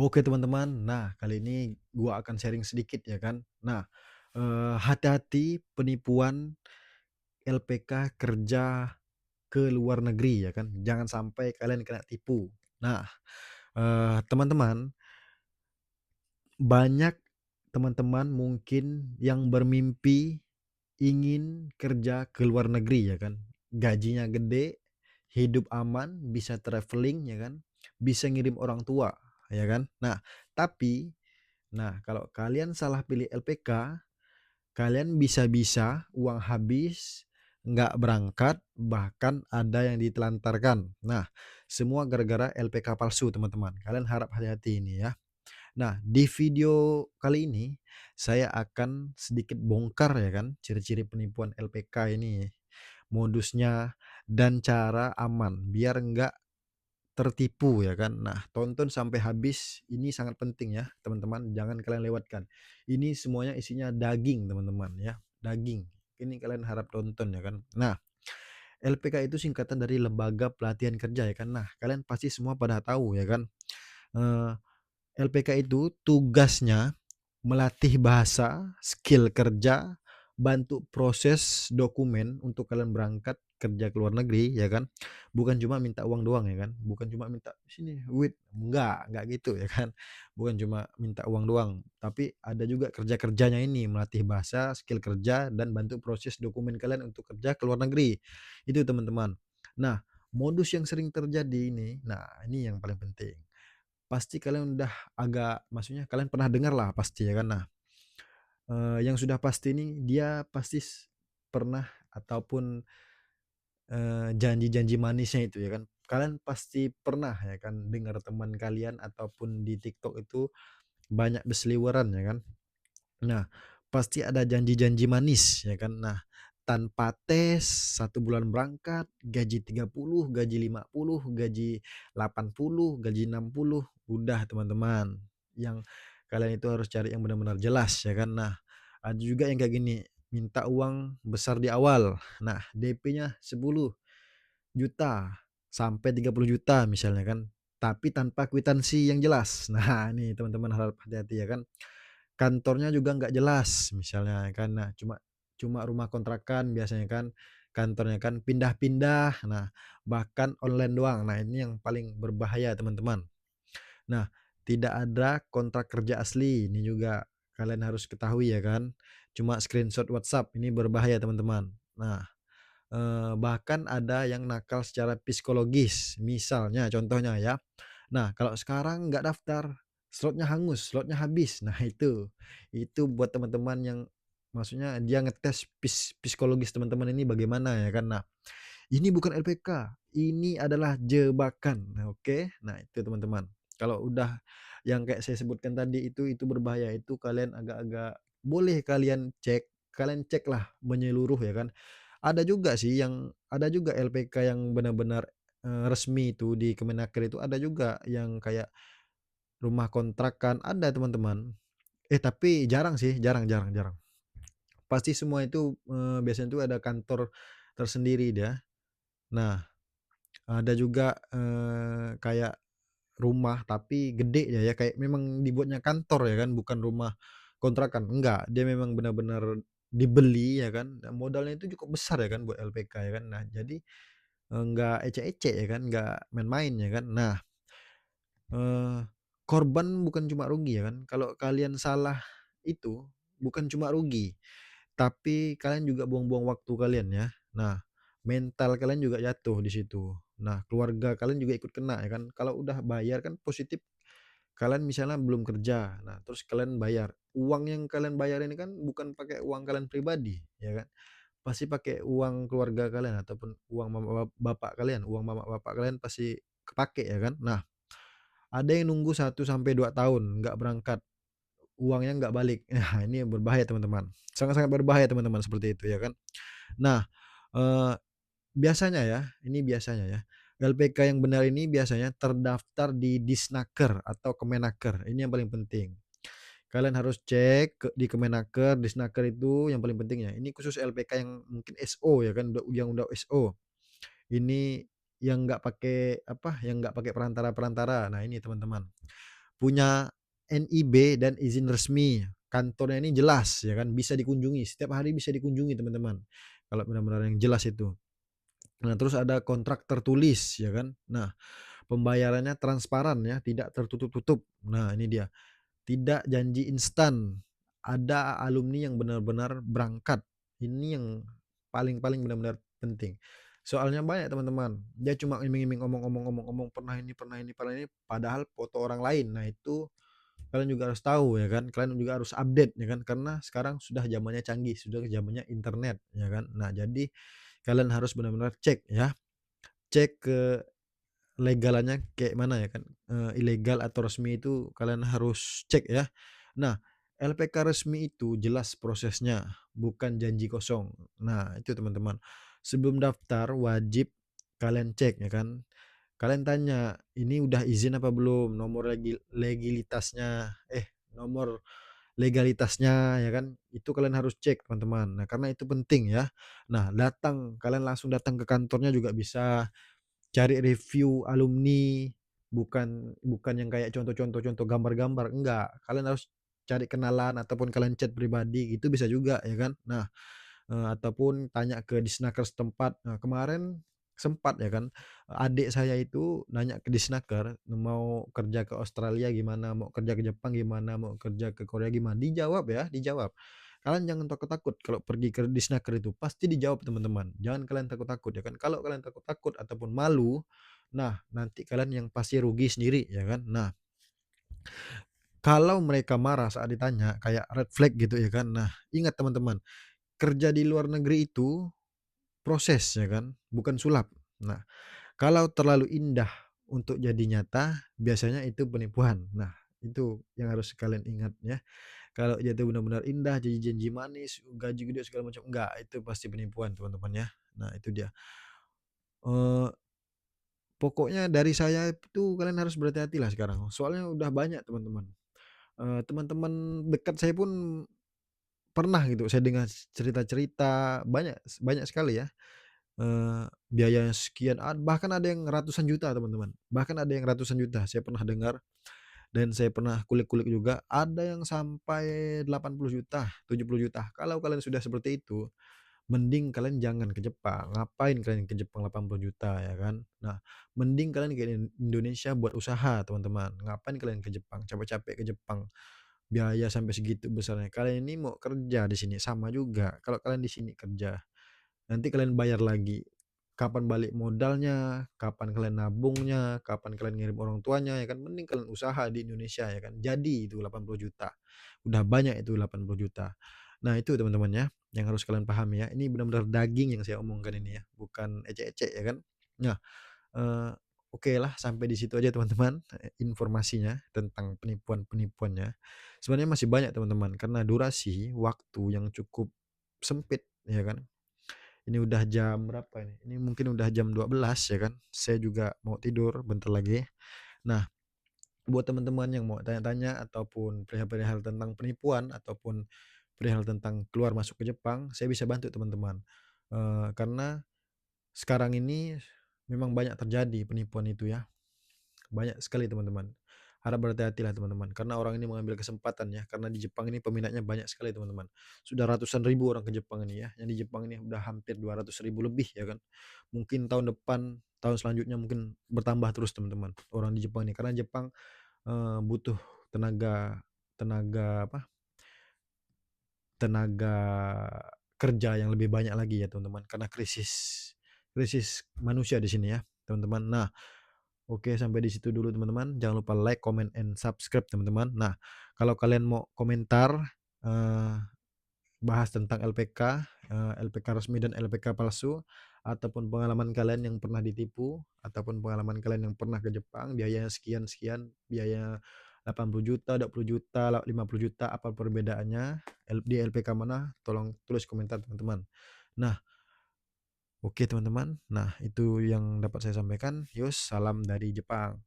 Oke teman-teman, nah kali ini gua akan sharing sedikit ya kan. Nah, hati-hati penipuan LPK kerja ke luar negeri ya kan, jangan sampai kalian kena tipu. Nah, teman-teman, banyak teman-teman mungkin yang bermimpi ingin kerja ke luar negeri ya kan, gajinya gede, hidup aman, bisa traveling ya kan, bisa ngirim orang tua ya kan. Nah, kalau kalian salah pilih LPK, kalian bisa-bisa uang habis, nggak berangkat, bahkan ada yang ditelantarkan. Nah, semua gara-gara LPK palsu, teman-teman. Kalian harap hati-hati ini ya. Nah, di video kali ini saya akan sedikit bongkar ya kan, ciri-ciri penipuan LPK ini, modusnya dan cara aman biar nggak tertipu ya kan. Nah, tonton sampai habis, ini sangat penting ya teman-teman, jangan kalian lewatkan. Ini semuanya isinya daging teman-teman ya, daging. Ini kalian harap tonton ya kan. Nah, LPK itu singkatan dari Lembaga Pelatihan Kerja ya kan. Nah, kalian pasti semua pada tahu ya kan, eee, LPK itu tugasnya melatih bahasa, skill kerja, bantu proses dokumen untuk kalian berangkat kerja ke luar negeri ya kan. Bukan cuma minta uang doang ya kan, bukan cuma minta, "Sini duit," enggak gitu ya kan. Bukan cuma minta uang doang, tapi ada juga kerja-kerjanya ini, melatih bahasa, skill kerja, dan bantu proses dokumen kalian untuk kerja ke luar negeri. Itu teman-teman. Nah, modus yang sering terjadi ini, nah ini yang paling penting. Pasti kalian udah agak maksudnya kalian pernah dengar lah pasti ya kan. Nah, yang sudah pasti nih dia pasti pernah ataupun, janji-janji manisnya itu ya kan. Kalian pasti pernah ya kan dengar teman kalian ataupun di TikTok itu banyak berseliweran ya kan. Nah, pasti ada janji-janji manis ya kan. Nah, tanpa tes, 1 bulan berangkat, gaji 30, gaji 50, gaji 80, gaji 60, udah teman-teman. Yang kalian itu harus cari yang benar-benar jelas ya kan. Nah, ada juga yang kayak gini, minta uang besar di awal. Nah, DP-nya 10 juta sampai 30 juta misalnya kan, tapi tanpa kwitansi yang jelas. Nah, ini teman-teman harap hati-hati ya kan. Kantornya juga nggak jelas misalnya kan. Nah, cuma cuma rumah kontrakan biasanya kan, kantornya kan pindah-pindah, nah bahkan online doang. Nah, ini yang paling berbahaya teman-teman. Nah, tidak ada kontrak kerja asli, ini juga kalian harus ketahui ya kan. Cuma screenshot WhatsApp, ini berbahaya teman-teman. Nah, bahkan ada yang nakal secara psikologis, misalnya contohnya ya, nah kalau sekarang nggak daftar, slotnya hangus, slotnya habis. Nah itu buat teman-teman yang maksudnya dia ngetes psikologis teman-teman ini bagaimana ya kan. Nah, ini bukan LPK, ini adalah jebakan, nah oke. Nah itu teman-teman, kalau udah yang kayak saya sebutkan tadi itu berbahaya, itu kalian agak-agak boleh kalian ceklah menyeluruh ya kan. Ada juga LPK yang benar-benar, resmi itu di Kemenaker itu, ada juga yang kayak rumah kontrakan, ada teman-teman. Tapi jarang sih, jarang jarang jarang. Pasti semua itu, biasanya itu ada kantor tersendiri dia. Nah, ada juga, kayak rumah tapi gede ya, kayak memang dibuatnya kantor ya kan, bukan rumah kontrakan, enggak, dia memang benar-benar dibeli ya kan, dan modalnya itu cukup besar ya kan buat LPK ya kan. Nah, jadi, nggak ecek-ecek ya kan, nggak main-main ya kan. Nah, eee, korban bukan cuma rugi ya kan, kalau kalian salah itu bukan cuma rugi, tapi kalian juga buang-buang waktu kalian ya. Nah, mental kalian juga jatuh di situ. Nah, keluarga kalian juga ikut kena ya kan. Kalau udah bayar kan positif, kalian misalnya belum kerja, nah terus kalian bayar. Uang yang kalian bayar ini kan bukan pakai uang kalian pribadi, ya kan. Pasti pakai uang keluarga kalian ataupun uang mama bapak kalian, uang mama bapak kalian pasti kepake ya kan. Nah, ada yang nunggu 1 sampai 2 tahun nggak berangkat, uangnya nggak balik. Nah, ini yang berbahaya teman-teman, sangat-sangat berbahaya teman-teman seperti itu ya kan. Nah, eee, biasanya ya, ini biasanya ya, LPK yang benar ini biasanya terdaftar di Disnaker atau Kemenaker, ini yang paling penting. Kalian harus cek di Kemenaker, Disnaker itu yang paling penting ya. Ini khusus LPK yang mungkin SO ya kan, yang udah SO. Ini yang nggak pakai apa, yang nggak pakai perantara-perantara. Nah ini teman-teman. punya NIB dan izin resmi. Kantornya ini jelas ya kan, bisa dikunjungi, setiap hari bisa dikunjungi teman-teman, kalau benar-benar yang jelas itu. Nah, terus ada kontrak tertulis ya kan. Nah, pembayarannya transparan ya, tidak tertutup-tutup. Nah, ini dia. Tidak janji instan, ada alumni yang benar-benar berangkat. Ini yang paling-paling benar-benar penting. Soalnya banyak teman-teman, dia cuma iming-iming, omong-omong, pernah ini, padahal foto orang lain. Nah, itu kalian juga harus tahu ya kan, kalian juga harus update ya kan, karena sekarang sudah zamannya canggih, sudah zamannya internet ya kan. Nah, jadi kalian harus benar-benar cek ya, cek ke legalannya kayak mana ya kan, ilegal atau resmi itu kalian harus cek ya. Nah, LPK resmi itu jelas prosesnya, bukan janji kosong. Nah, itu teman-teman. Sebelum daftar wajib kalian cek ya kan. Kalian tanya, "Ini udah izin apa belum? Nomor nomor legalitasnya," ya kan. Itu kalian harus cek teman-teman. Nah, karena itu penting ya. Nah, kalian langsung datang ke kantornya juga bisa. Cari review alumni, bukan yang kayak contoh gambar-gambar, enggak. Kalian harus cari kenalan ataupun kalian chat pribadi gitu bisa juga ya kan. Nah, ataupun tanya ke disnaker setempat. Nah, kemarin sempat ya kan, adik saya itu nanya ke disnaker, mau kerja ke Australia gimana, mau kerja ke Jepang gimana, mau kerja ke Korea gimana, dijawab ya, dijawab. Kalian jangan takut-takut kalau pergi ke disnaker itu, pasti dijawab teman-teman. Jangan kalian takut-takut ya kan. Kalau kalian takut-takut ataupun malu, nah nanti kalian yang pasti rugi sendiri ya kan. Nah, kalau mereka marah saat ditanya kayak red flag gitu ya kan. Nah, ingat teman-teman, kerja di luar negeri itu proses ya kan, bukan sulap. Nah, kalau terlalu indah untuk jadi nyata, biasanya itu penipuan. Nah, itu yang harus kalian ingat ya. Kalau dia itu benar-benar indah, janji-janji manis, gaji gede segala macam, enggak, itu pasti penipuan teman-teman ya. Nah, itu dia. Eee, Pokoknya dari saya itu kalian harus berhati-hati lah sekarang, soalnya udah banyak teman-teman. Teman-teman dekat saya pun pernah gitu saya dengar cerita-cerita, banyak banyak sekali ya. Biaya sekian, bahkan ada yang ratusan juta teman-teman, bahkan ada yang ratusan juta, saya pernah dengar dan saya pernah kulik-kulik juga, ada yang sampai 80 juta, 70 juta. Kalau kalian sudah seperti itu, mending kalian jangan ke Jepang, ngapain kalian ke Jepang 80 juta ya kan. Nah, mending kalian ke Indonesia buat usaha teman-teman, ngapain kalian ke Jepang, capek-capek ke Jepang, biaya sampai segitu besarnya. Kalian ini mau kerja di sini, sama juga, kalau kalian di sini kerja nanti kalian bayar lagi. Kapan balik modalnya, kapan kalian nabungnya, kapan kalian ngirim orang tuanya ya kan, mending kalian usaha di Indonesia ya kan. Jadi itu 80 juta. Udah banyak itu 80 juta. Nah, itu teman-teman ya, yang harus kalian pahami ya. Ini benar-benar daging yang saya omongkan ini ya, bukan ecek-ecek ya kan. Nah, eee, okelah sampai di situ aja teman-teman, informasinya tentang penipuan-penipuannya. Sebenarnya masih banyak teman-teman, karena durasi waktu yang cukup sempit ya kan. Ini udah jam berapa ini? Ini mungkin udah jam 12 ya kan, saya juga mau tidur bentar lagi. Nah, buat teman-teman yang mau tanya-tanya ataupun perihal-perihal tentang penipuan ataupun perihal tentang keluar masuk ke Jepang, saya bisa bantu teman-teman. Karena sekarang ini memang banyak terjadi penipuan itu ya. Banyak sekali teman-teman. Harap berhati-hatilah teman-teman, karena orang ini mengambil kesempatan ya, karena di Jepang ini peminatnya banyak sekali teman-teman. Sudah ratusan ribu orang ke Jepang ini ya, yang di Jepang ini udah hampir 200 ribu lebih ya kan. Mungkin tahun depan, tahun selanjutnya mungkin bertambah terus teman-teman, orang di Jepang ini. Karena Jepang, butuh tenaga tenaga apa, tenaga kerja yang lebih banyak lagi ya teman-teman, karena krisis krisis manusia di sini ya, teman-teman. Nah, oke, sampai di situ dulu teman-teman. Jangan lupa like, comment, and subscribe teman-teman. Nah, kalau kalian mau komentar, eee, bahas tentang LPK, LPK resmi dan LPK palsu, ataupun pengalaman kalian yang pernah ditipu, ataupun pengalaman kalian yang pernah ke Jepang, biayanya sekian-sekian, biaya 80 juta, 20 juta, 50 juta, apa perbedaannya, di LPK mana, tolong tulis komentar teman-teman. Nah, oke teman-teman. Nah, itu yang dapat saya sampaikan. Yus, salam dari Jepang.